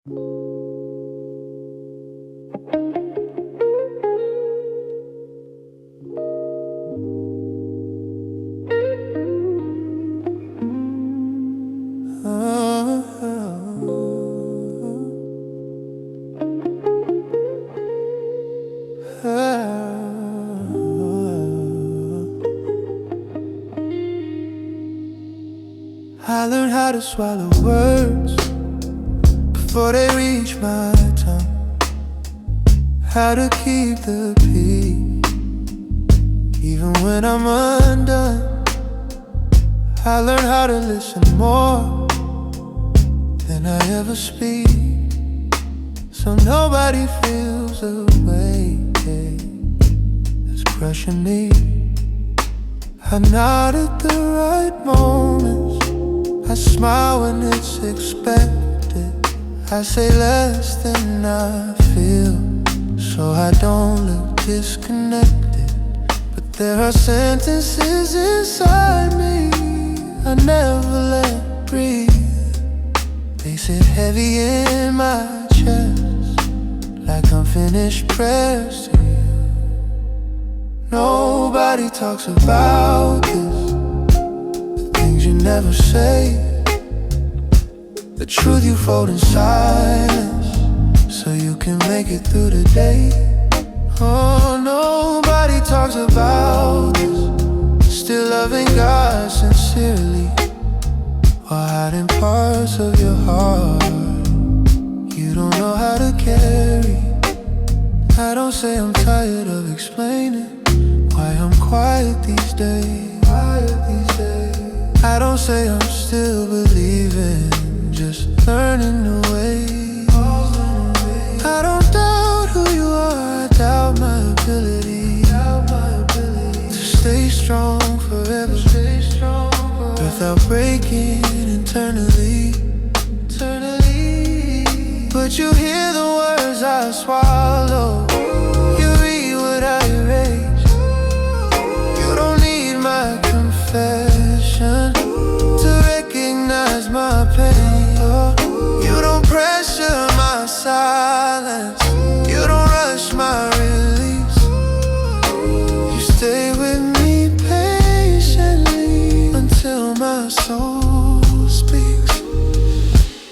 I learned how to swallow words before they reach my tongue, how to keep the peace even when I'm undone. I learned how to listen more than I ever speak, so nobody feels the weight that's crushing me. I nod at the right moments, I smile when it's expected, I say less than I feel, so I don't look disconnected. But there are sentences inside me I never let breathe. They sit heavy in my chest like unfinished prayers to you. Nobody talks about this, the things you never say, the truth you fold in silence so you can make it through the day. Oh, nobody talks about this, still loving God sincerely while hiding parts of your heart you don't know how to carry. I don't say I'm tired of explaining why I'm quiet these days. I don't say I'm still believing, just learning the way. I don't doubt who you are, I doubt my ability to stay strong forever, without breaking internally. But you hear the words I swallow, you read what I erase. You don't need my confession to recognize my pain. You don't pressure my silence, you don't rush my release. You stay with me patiently until my soul speaks.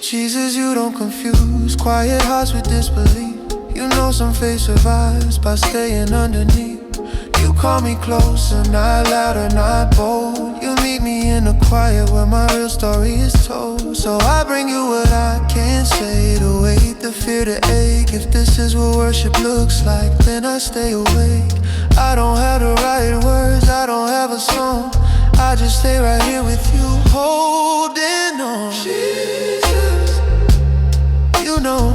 Jesus, you don't confuse quiet hearts with disbelief. You know some faith survives by staying underneath. You call me closer, not louder, not bold. You meet me in the quiet where my real story is told. So I bring you what I can't say, the weight, the fear, the ache. If this is what worship looks like, then I stay awake. I don't have the right words, I don't have a song, I just stay right here with you, holding on. Jesus, you know,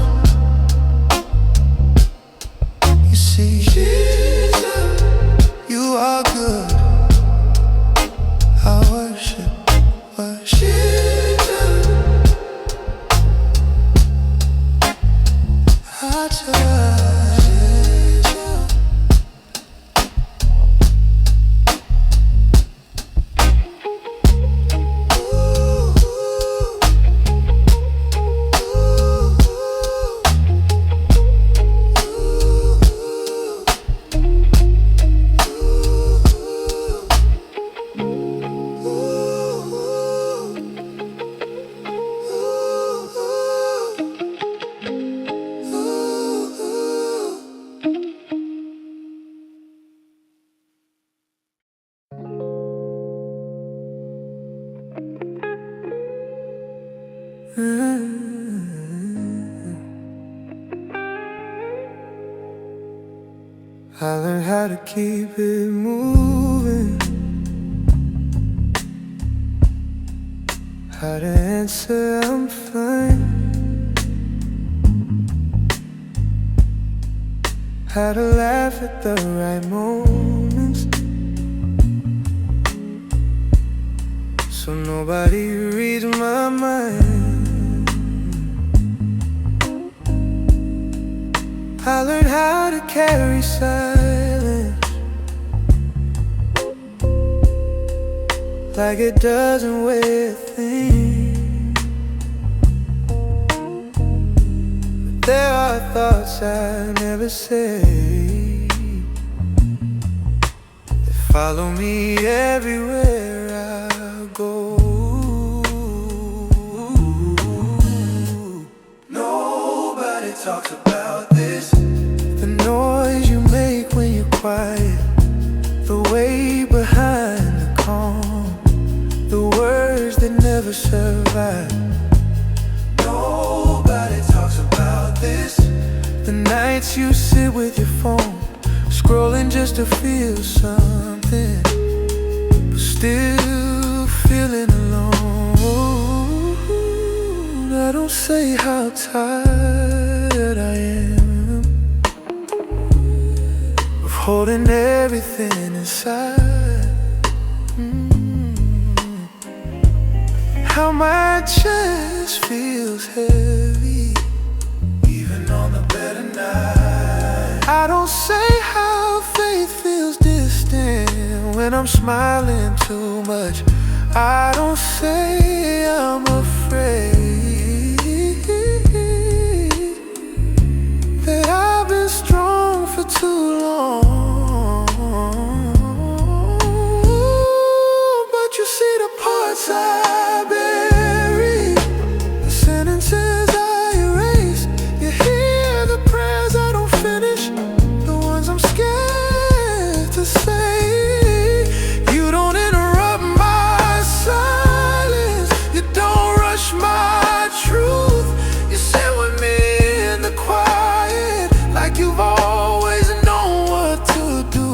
you see, Jesus, you are good. I worship Jesus. I trust Jesus. I learned how to keep it moving, how to answer I'm fine, how to laugh at the right moments, so nobody reads my mind. I learned how to carry silence like it doesn't weigh a thing. There are thoughts I never say, they follow me everywhere I go. Nobody talks about this. The noise you make when you're quiet, the way behind the calm, the words that never survive. Nobody talks about this. The nights you sit with your phone, scrolling just to feel something, but still feeling alone. I don't say how tired I am of holding everything inside. How my chest feels heavy, even on the better night. I don't say how faith feels distant when I'm smiling too much. I don't say I'm afraid that I've been strong for too long. But you see the parts I bury, the sentences I erase. You hear the prayers I don't finish, the ones I'm scared to say. You don't interrupt my silence, you don't rush my truth. You sit with me in the quiet, like you've always known what to do.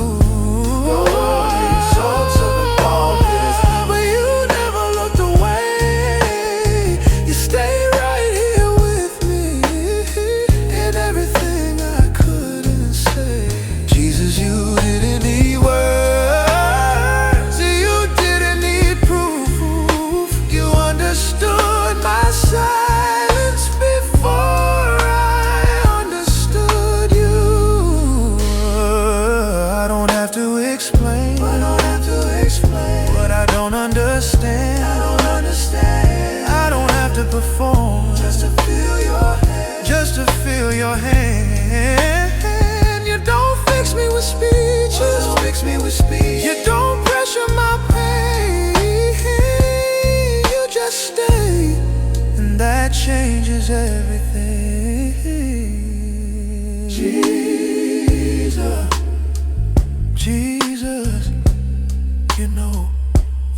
But you never looked away. You stay right here with me in everything I couldn't say. Jesus, you didn't need words, you didn't need proof. You understood my silence before I understood you. I don't have to explain what I don't understand. I don't have to perform just to feel your hand. You don't fix me with speeches. You don't pressure my pain. You just stay, and that changes everything. Jesus, you know,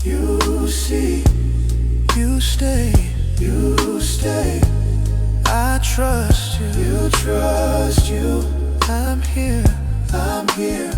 you see, you stay. I trust you. I'm here. I'm here.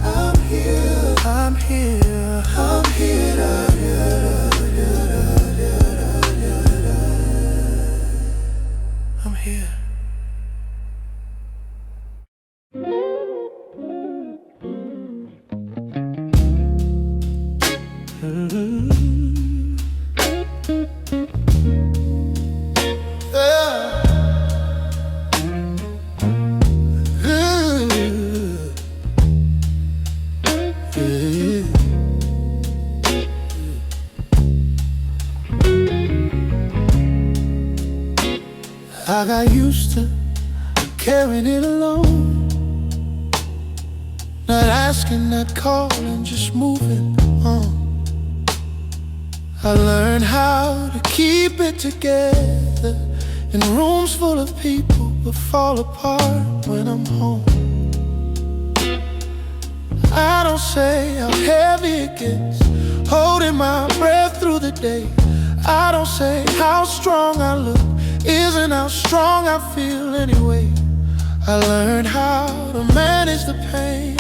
I got used to carrying it alone, not asking, not calling, just moving on. I learned how to keep it together in rooms full of people, but fall apart when I'm home. I don't say how heavy it gets, holding my breath through the day. I don't say how strong I look, isn't how strong I feel anyway. I learned how to manage the pain,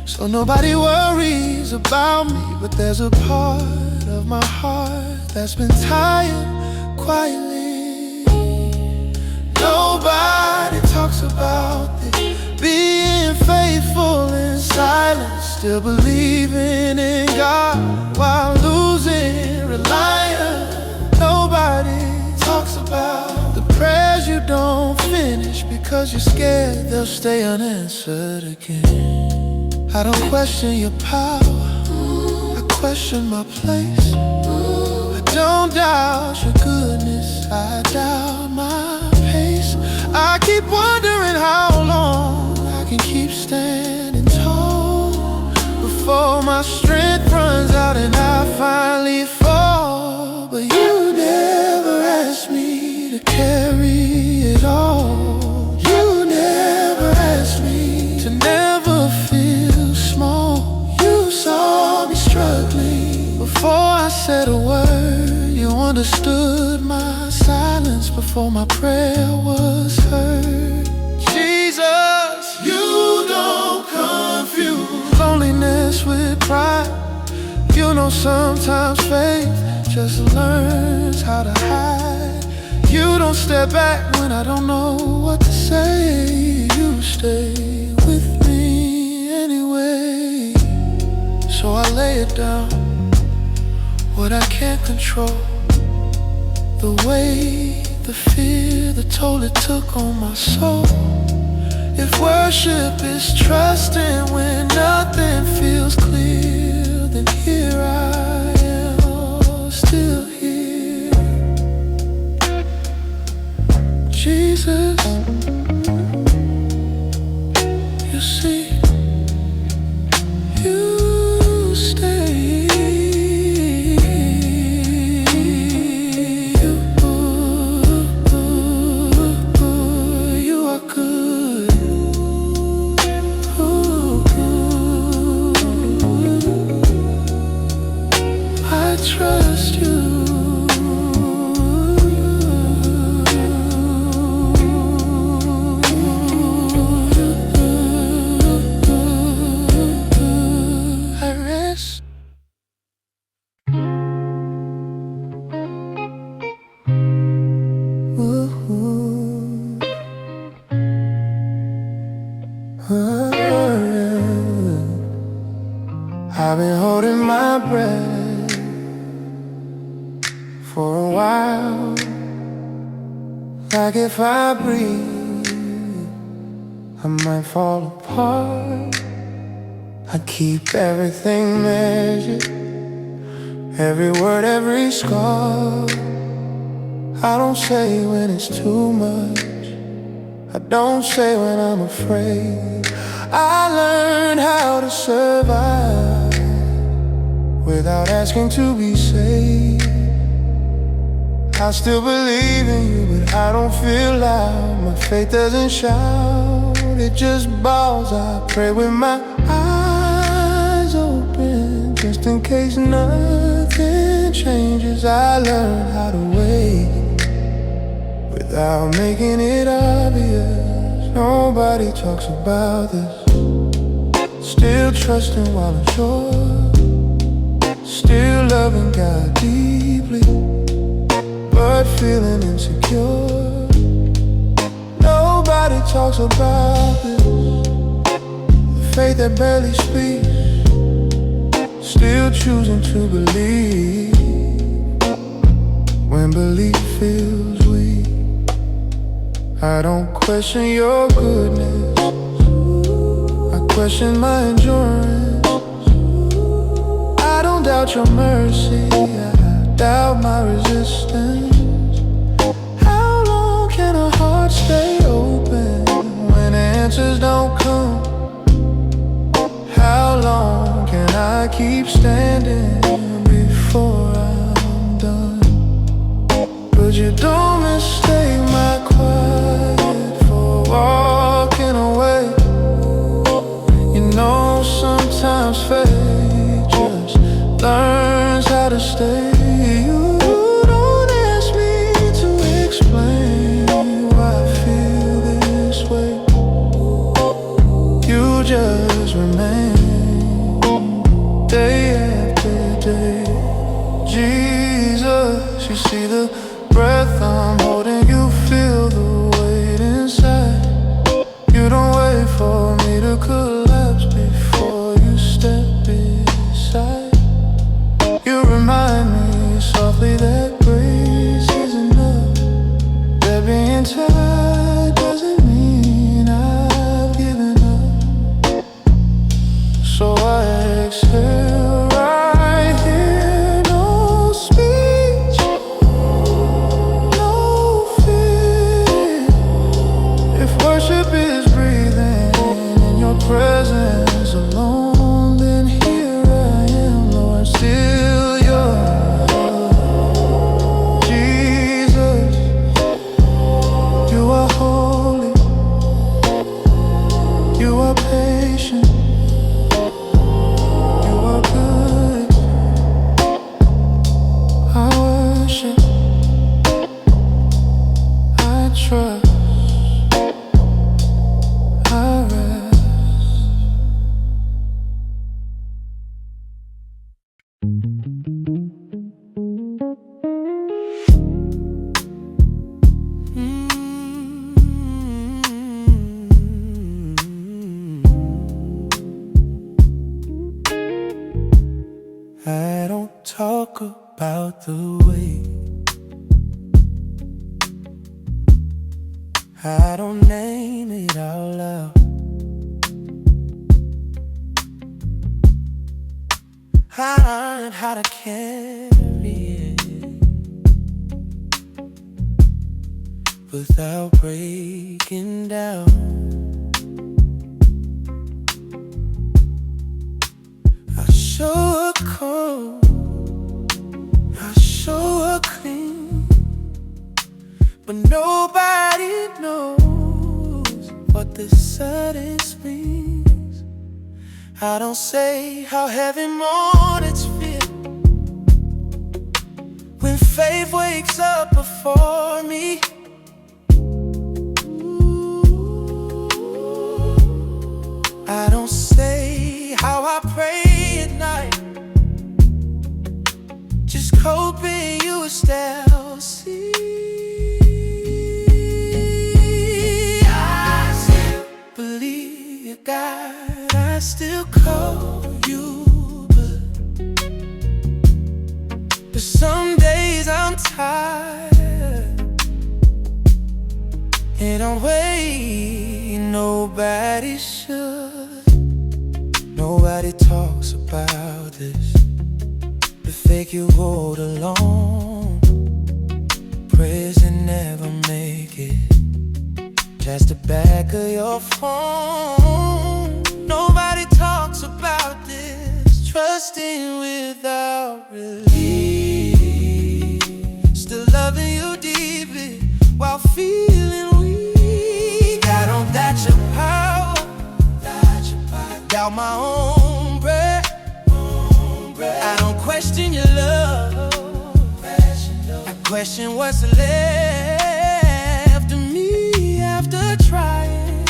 so nobody worries about me. But there's a part of my heart that's been tired quietly. Nobody talks about this, being faithful in silence, still believing in God while losing reliance. Nobody talks about the prayers you don't finish because you're scared they'll stay unanswered again. I don't question your power, I question my place. I don't doubt your goodness, I doubt my pace. I keep wondering before my prayer was heard. Jesus, you don't confuse loneliness with pride. You know sometimes faith just learns how to hide. You don't step back when I don't know what to say. You stay with me anyway. So I lay it down, what I can't control. The weight, the fear, the toll it took on my soul. If worship is trusting when nothing feels clear, then here I am, still here. Jesus, you see, you stay. You are good. I trust you. I rest. Ooh. I've been holding my breath for a while, like if I breathe, I might fall apart. I keep everything measured, every word, every scar. I don't say when it's too much, I don't say when I'm afraid. I learned how to survive without asking to be saved. I still believe in you, but I don't feel loud. My faith doesn't shout, it just bows. I pray with my eyes open, just in case nothing changes. I learned how to wait without making it obvious. Nobody talks about this. Still trusting while unsure, still loving God deeply, but feeling insecure. Nobody talks about this, the faith that barely speaks, still choosing to believe when belief feels weak. I don't question your goodness, I question my endurance. I don't doubt your mercy, I doubt my resistance. How long can a heart stay open when answers don't come? How long can I keep standing before I'm done? But you don't mistake my quiet for walking away. You know sometimes faith just learns how to stay. You don't ask me to explain why I feel this way. You just remain day after day. Jesus, you see the breath I'm holding, you feel the weight inside. You don't wait for me to collapse before you step beside. You remind me softly that grace is enough, that being tired doesn't mean I've given up. So I exhale right here, no speech, no fear. If worship is breathing in your presence alone, then here I am, Lord, still yours. Jesus, you are holy, you are patient, you are good. I worship, about the way I don't name it out loud. I learned how to carry it without breaking down. I show her cold, I show her clean, but nobody knows what the sadness means. I don't say how heavy mornings feel when faith wakes up before me. I don't say how I pray at night, just hoping you will still see. I still believe you, God, I still call you, but some days I'm tired and I'm way nobody should. Nobody talks about this, the fake you wrote alone, prayers that never make it, just the back of your phone. Nobody talks about this, trusting without relief, still loving you deeply while feeling weak. I don't doubt your power, doubt my own breath. I don't question your love, I question what's left of me after trying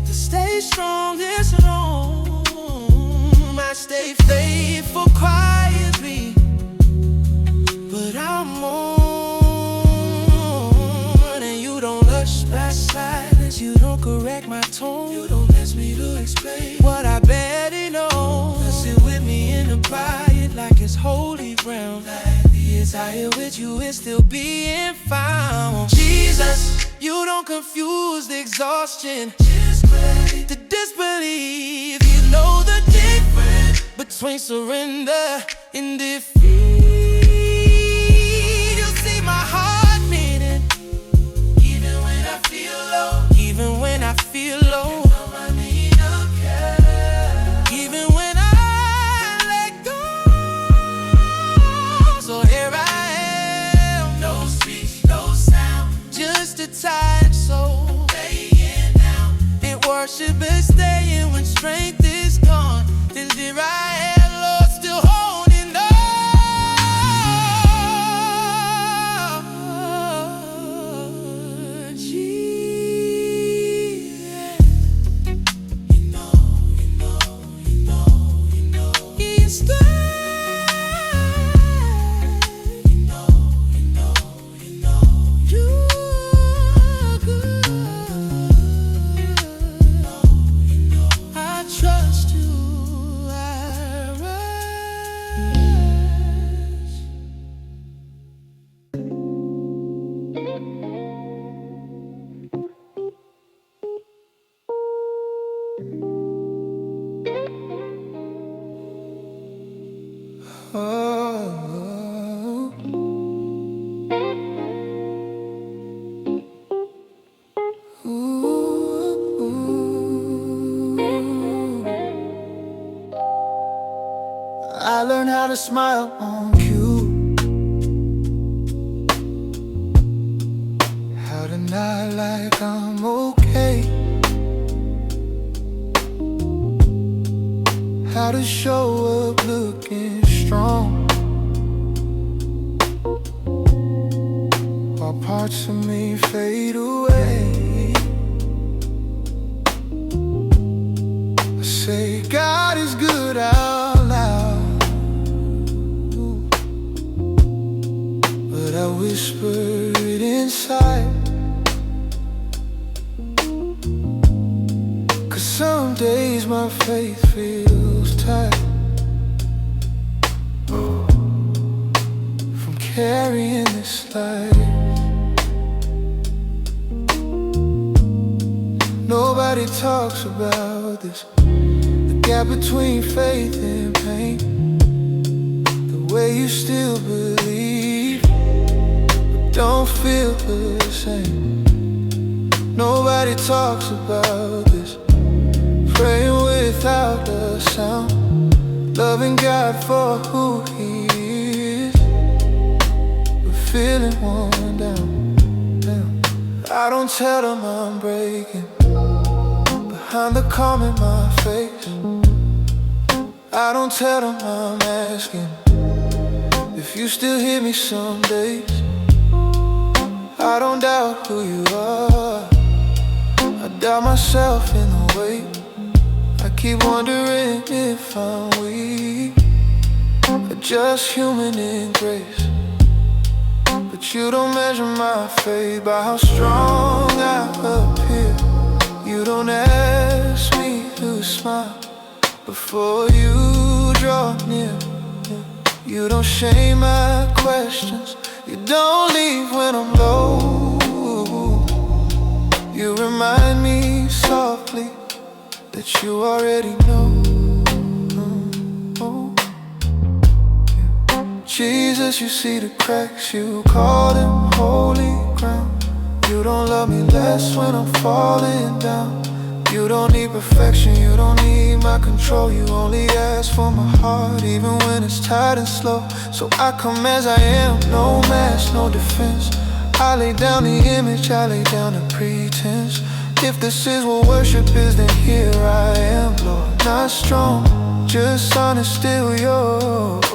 to stay strong this long. I stay faithful quietly, but I'm on. And you don't rush past silence, you don't correct my tone, you don't ask me to explain what I barely know. Sit with me in the quiet like it's holy ground, like the desire with you is still being found. Jesus, you don't confuse the exhaustion, just ready to disbelieve. You know the difference between surrender and defeat. You see my heart beating, even when I feel low, even when I feel low. Tired soul laying down in worship and staying when strength is gone. Then here I am, Lord, still holding on. Jesus, you know, He's good. I learned how to smile on cue, how to nod like I'm okay, how to show up looking strong while parts of me fade away. I say God is good out loud, but I whisper it inside. 'Cause some days my faith feels tight, carrying this life. Nobody talks about this, the gap between faith and pain, the way you still believe but don't feel the same. Nobody talks about this, praying without a sound, loving God for who He is, but feeling worn down. I don't tell them I'm breaking behind the calm in my face. I don't tell them I'm asking if you still hear me some days. I don't doubt who you are, I doubt myself in the way. I keep wondering if I'm weak or just human in grace. But you don't measure my faith by how strong I appear. You don't ask me to smile before you draw near. You don't shame my questions, you don't leave when I'm low. You remind me softly that you already know. Jesus, you see the cracks, you call them holy ground. You don't love me less when I'm falling down. You don't need perfection, you don't need my control. You only ask for my heart, even when it's tired and slow. So I come as I am, no mask, no defense. I lay down the image, I lay down the pretense. If this is what worship is, then here I am, Lord. Not strong, just honest, still yours.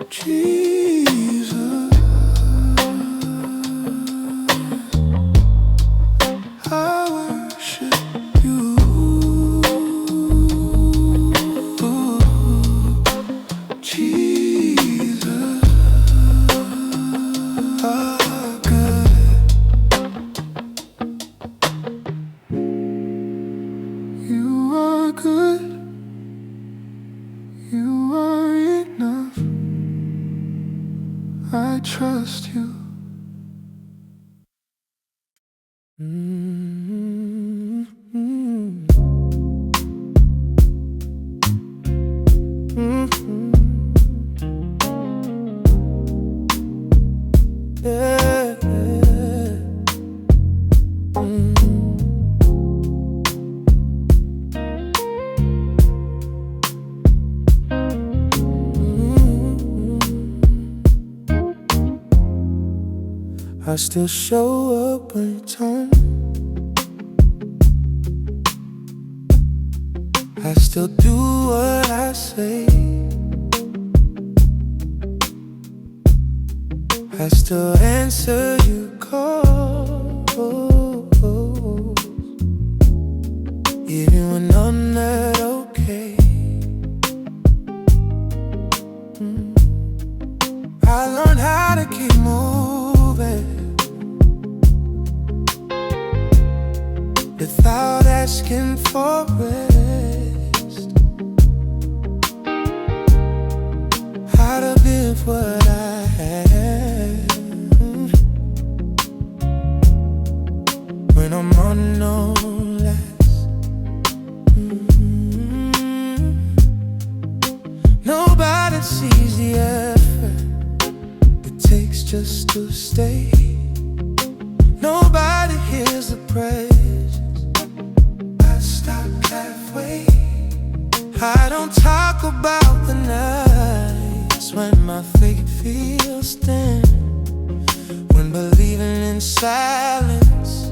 Jesus, I worship you. Jesus, are good. You are good. You are enough. I trust you. I still show up when it's home. I still do what I say. I still answer your calls, even when I'm not okay. I learned how to keep moving without asking for rest. How to build what I have when I'm on no less. Nobody sees the effort it takes just to stay. Nobody hears the praise. I don't talk about the nights when my faith feels thin, when believing in silence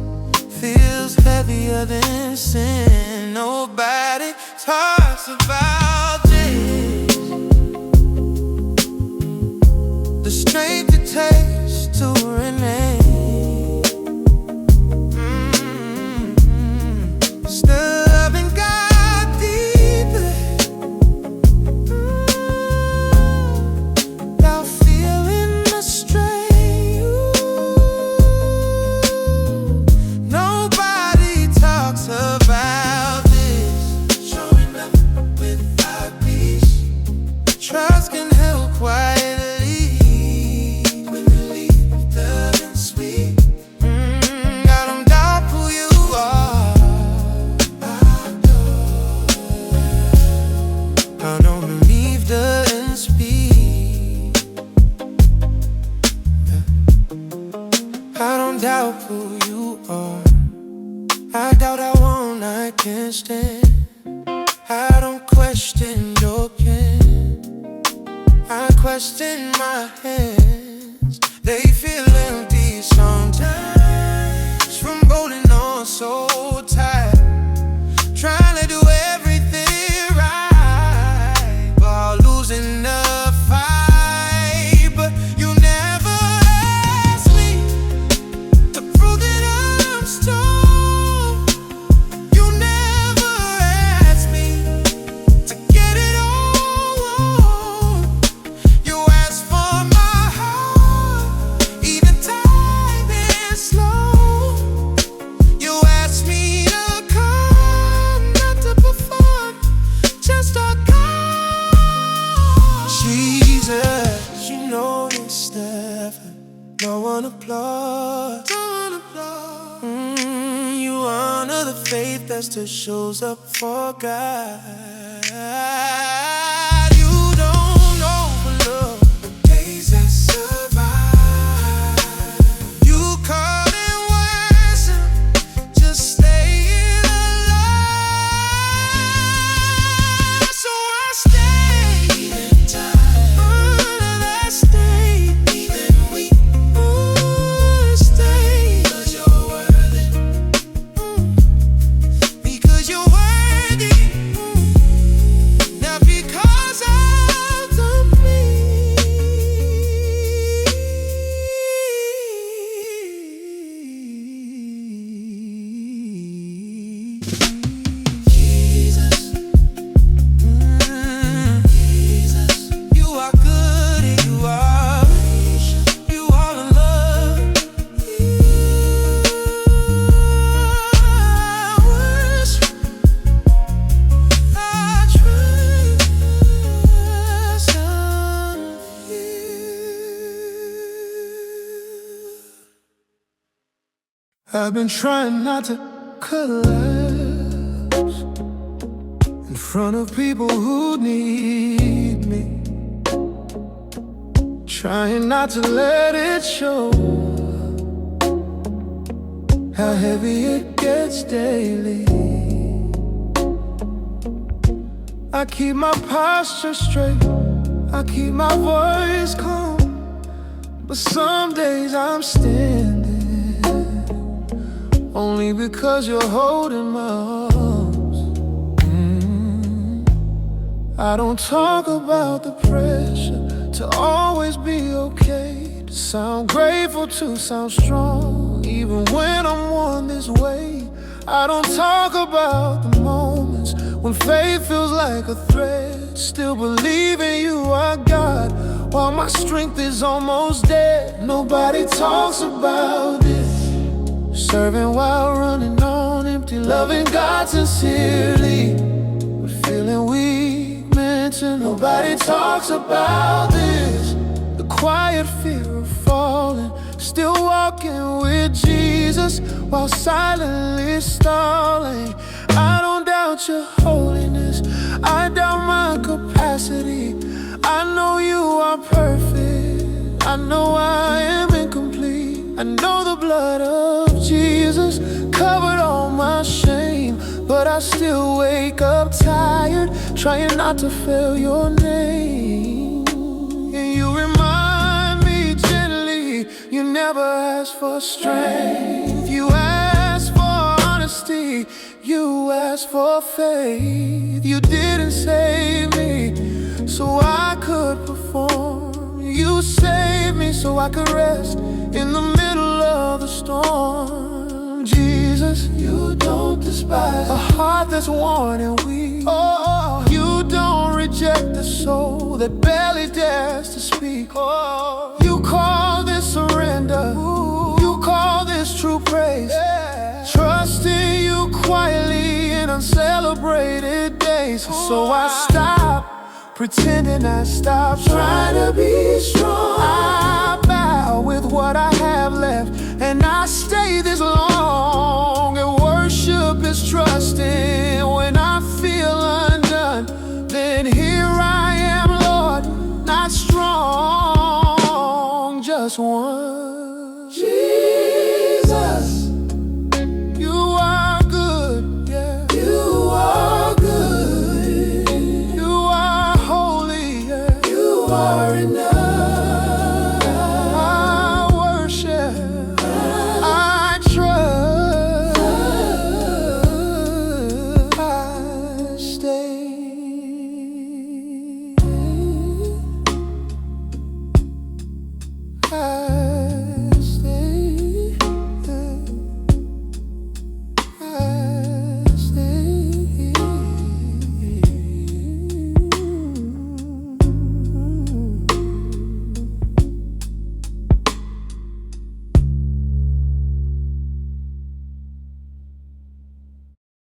feels heavier than sin. Nobody talks about this, the strength it takes to remain. Still loving God deeply, without feeling astray. Nobody talks about this, showing up without I don't doubt who you are. I doubt how long I can stand. I don't question your pen. I question my hands. They feel empty sometimes from holding on so tight, trying to do everything right while losing the fight. But you never asked me to prove that I'm strong. You never asked me to get it all. You asked for my heart, even time and slow. You asked me to come, not to perform, just to come. Jesus, you know this stuff. No one applauds. You honor the faith that still shows up for God. You don't overlook the days that survive. You call it worship, just staying alive. So I stay in time. I stay even weak. Stay 'cause you're worthy. Because you're worthy. Not because I've done me. Jesus, Jesus, you are good and you are in love. I worship, I trust on you. I've been trying not to collapse in front of people who need me, trying not to let it show how heavy it gets daily. I keep my posture straight, I keep my voice calm, but some days I'm standing only because you're holding my arms. I don't talk about the pressure to always be okay, to sound grateful, to sound strong, even when I'm worn this way. I don't talk about the moments when faith feels like a threat, still believing you are God while my strength is almost dead. Nobody talks about this, serving while running on empty, loving God sincerely, but feeling weak, mental. Nobody talks about this, the quiet fear of falling, still walking with Jesus while silently stalling. I don't doubt your holiness, I doubt my capacity. I know you are perfect, I know I am incomplete. I know the blood of Jesus covered all my shame, but I still wake up tired, trying not to fail your name. And you remind me gently, you never ask for strength. You ask for honesty, you asked for faith. You didn't save me so I could perform. You saved me so I could rest in the middle of the storm. Jesus, you don't despise a heart that's worn and weak. Oh, you don't reject the soul that barely dares to speak. Oh, you call this surrender. Ooh, you call this true praise. Yeah. Trusting you quietly in uncelebrated days. So I stop pretending, I stop trying to be strong. I bow with what I have left, and I stay this long. And worship is trusting when I feel undone. Then here I am, Lord, not strong, just one.